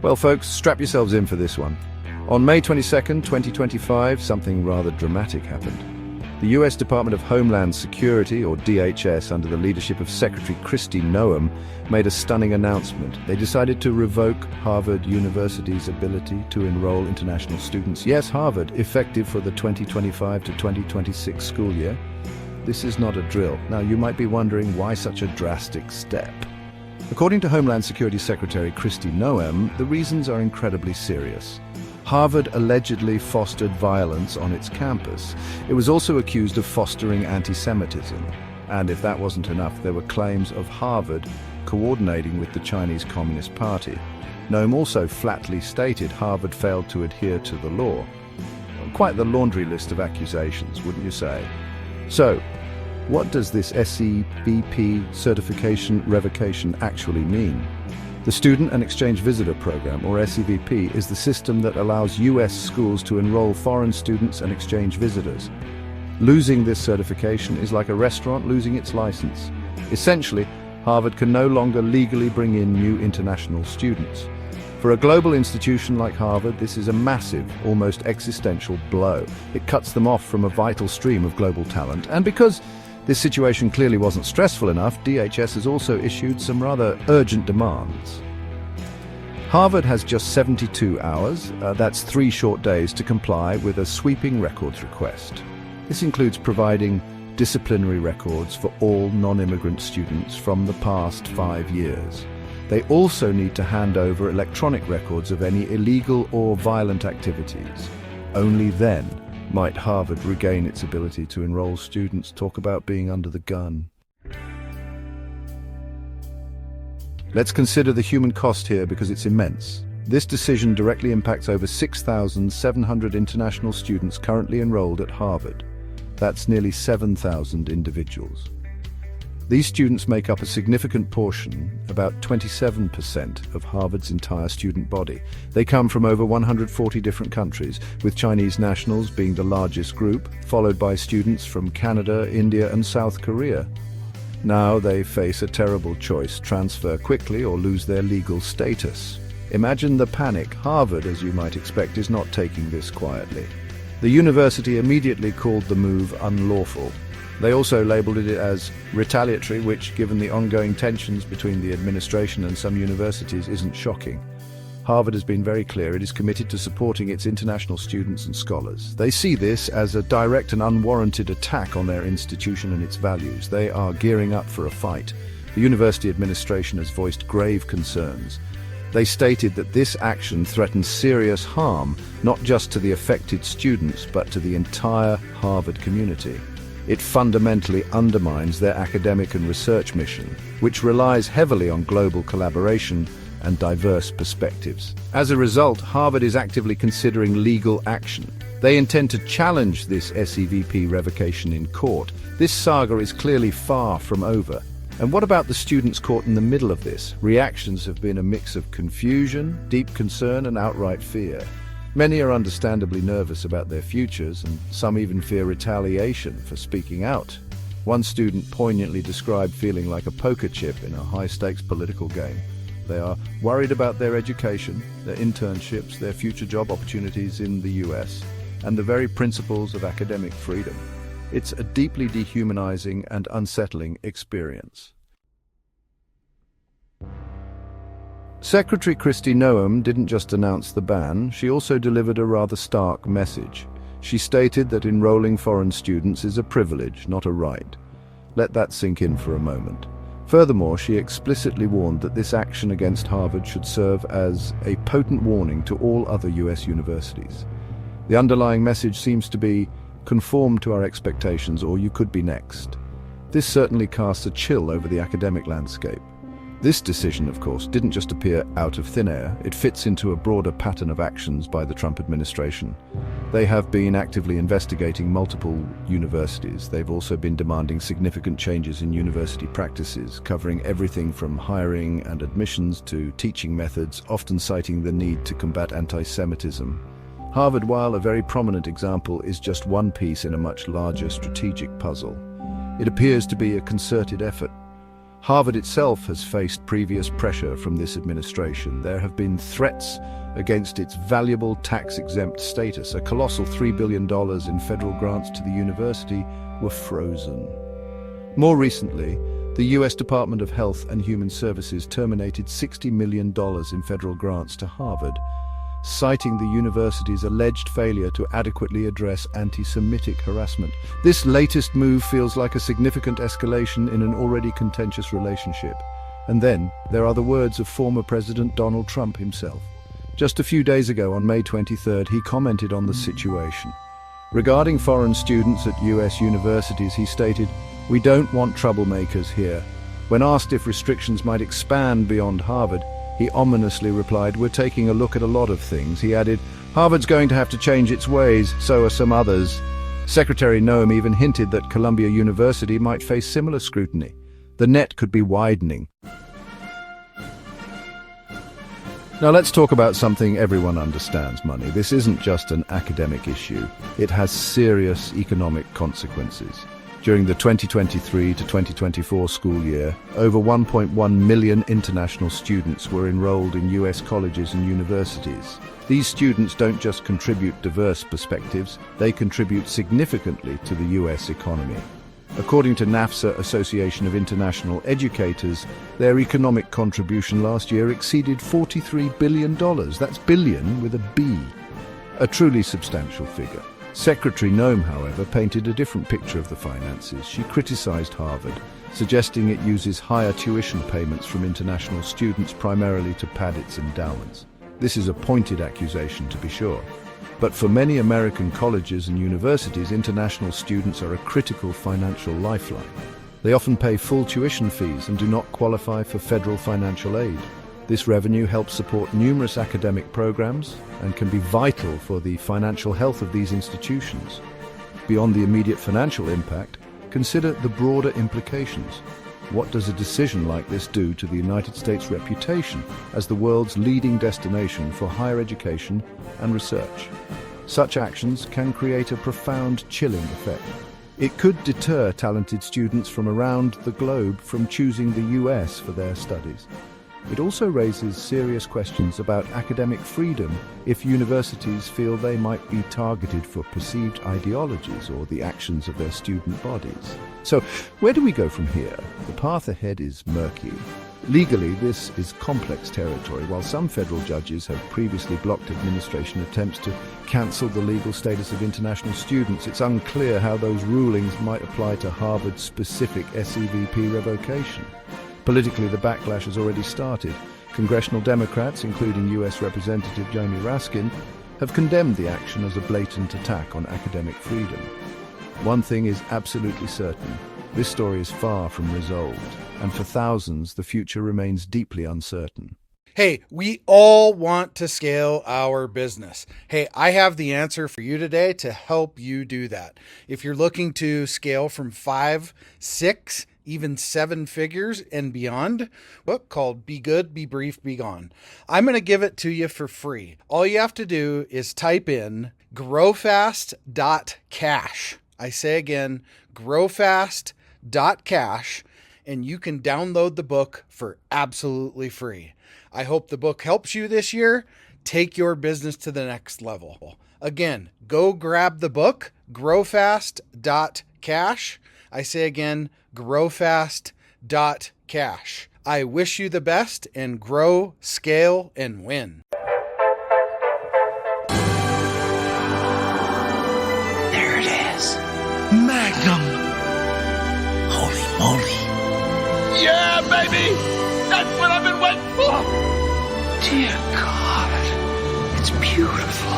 Well, folks, strap yourselves in for this one. On May 22nd, 2025, something rather dramatic happened. The US Department of Homeland Security, or DHS, under the leadership of Secretary Kristi Noem, made a stunning announcement. They decided to revoke Harvard University's ability to enroll international students. Yes, Harvard, effective for the 2025 to 2026 school year. This is not a drill. Now, you might be wondering why such a drastic step. According to Homeland Security Secretary Kristi Noem, the reasons are incredibly serious. Harvard allegedly fostered violence on its campus. It was also accused of fostering anti-Semitism. And if that wasn't enough, there were claims of Harvard coordinating with the Chinese Communist Party. Noem also flatly stated Harvard failed to adhere to the law. Quite the laundry list of accusations, wouldn't you say? So, what does this SCVP certification revocation actually mean? The Student and Exchange Visitor Program, or SCVP, is the system that allows US schools to enroll foreign students and exchange visitors. Losing this certification is like a restaurant losing its license. Essentially, Harvard can no longer legally bring in new international students. For a global institution like Harvard, this is a massive, almost existential blow. It cuts them off from a vital stream of global talent, and because this situation clearly wasn't stressful enough, DHS has also issued some rather urgent demands. Harvard has just 72 hours, that's 3 short days, to comply with a sweeping records request. This includes providing disciplinary records for all non-immigrant students from the past 5 years. They also need to hand over electronic records of any illegal or violent activities. Only then might Harvard regain its ability to enroll students. Talk about being under the gun. Let's consider the human cost here because it's immense. This decision directly impacts over 6,700 international students currently enrolled at Harvard. That's nearly 7,000 individuals. These students make up a significant portion, about 27% of Harvard's entire student body. They come from over 140 different countries, with Chinese nationals being the largest group, followed by students from Canada, India, and South Korea. Now they face a terrible choice: transfer quickly or lose their legal status. Imagine the panic. Harvard, as you might expect, is not taking this quietly. The university immediately called the move unlawful. They also labeled it as retaliatory, which, given the ongoing tensions between the administration and some universities, isn't shocking. Harvard has been very clear it is committed to supporting its international students and scholars. They see this as a direct and unwarranted attack on their institution and its values. They are gearing up for a fight. The university administration has voiced grave concerns. They stated that this action threatens serious harm, not just to the affected students, but to the entire Harvard community. It fundamentally undermines their academic and research mission, which relies heavily on global collaboration and diverse perspectives. As a result, Harvard is actively considering legal action. They intend to challenge this SCVP revocation in court. This saga is clearly far from over. And what about the students caught in the middle of this? Reactions have been a mix of confusion, deep concern, and outright fear. Many are understandably nervous about their futures, and some even fear retaliation for speaking out. One student poignantly described feeling like a poker chip in a high-stakes political game. They are worried about their education, their internships, their future job opportunities in the US, and the very principles of academic freedom. It's a deeply dehumanizing and unsettling experience. Secretary Kristi Noem didn't just announce the ban, she also delivered a rather stark message. She stated that enrolling foreign students is a privilege, not a right. Let that sink in for a moment. Furthermore, she explicitly warned that this action against Harvard should serve as a potent warning to all other US universities. The underlying message seems to be, conform to our expectations or you could be next. This certainly casts a chill over the academic landscape. This decision, of course, didn't just appear out of thin air. It fits into a broader pattern of actions by the Trump administration. They have been actively investigating multiple universities. They've also been demanding significant changes in university practices, covering everything from hiring and admissions to teaching methods, often citing the need to combat anti-Semitism. Harvard, while a very prominent example, is just one piece in a much larger strategic puzzle. It appears to be a concerted effort. Harvard itself has faced previous pressure from this administration. There have been threats against its valuable tax-exempt status. A colossal $3 billion in federal grants to the university were frozen. More recently, the U.S. Department of Health and Human Services terminated $60 million in federal grants to Harvard, citing the university's alleged failure to adequately address anti-Semitic harassment. This latest move feels like a significant escalation in an already contentious relationship. And then, there are the words of former President Donald Trump himself. Just a few days ago, on May 23rd, he commented on the situation. Regarding foreign students at U.S. universities, he stated, "We don't want troublemakers here." When asked if restrictions might expand beyond Harvard, he ominously replied, "We're taking a look at a lot of things." He added, "Harvard's going to have to change its ways, so are some others." Secretary Noem even hinted that Columbia University might face similar scrutiny. The net could be widening. Now let's talk about something everyone understands: money. This isn't just an academic issue. It has serious economic consequences. During the 2023 to 2024 school year, over 1.1 million international students were enrolled in US colleges and universities. These students don't just contribute diverse perspectives, they contribute significantly to the US economy. According to NAFSA, Association of International Educators, their economic contribution last year exceeded $43 billion. That's billion with a B. A truly substantial figure. Secretary Noem, however, painted a different picture of the finances. She criticized Harvard, suggesting it uses higher tuition payments from international students primarily to pad its endowments. This is a pointed accusation, to be sure. But for many American colleges and universities, international students are a critical financial lifeline. They often pay full tuition fees and do not qualify for federal financial aid. This revenue helps support numerous academic programs and can be vital for the financial health of these institutions. Beyond the immediate financial impact, consider the broader implications. What does a decision like this do to the United States' reputation as the world's leading destination for higher education and research? Such actions can create a profound chilling effect. It could deter talented students from around the globe from choosing the US for their studies. It also raises serious questions about academic freedom if universities feel they might be targeted for perceived ideologies or the actions of their student bodies. So, where do we go from here? The path ahead is murky. Legally, this is complex territory. While some federal judges have previously blocked administration attempts to cancel the legal status of international students, it's unclear how those rulings might apply to Harvard's specific SEVP revocation. Politically, the backlash has already started. Congressional Democrats, including U.S. Representative Jamie Raskin, have condemned the action as a blatant attack on academic freedom. One thing is absolutely certain: this story is far from resolved, and for thousands, the future remains deeply uncertain. Hey, we all want to scale our business. Hey, I have the answer for you today to help you do that. If you're looking to scale from 5, 6, even 7 figures and beyond, book called Be Good, Be Brief, Be Gone. I'm going to give it to you for free. All you have to do is type in growfast.cash. I say again, growfast.cash, and you can download the book for absolutely free. I hope the book helps you this year. Take your business to the next level. Again, go grab the book, growfast.cash. I say again, growfast.cash. I wish you the best and grow, scale, and win. There it is. Magnum. Holy moly. Yeah, baby! That's what I've been waiting for! Dear God, it's beautiful.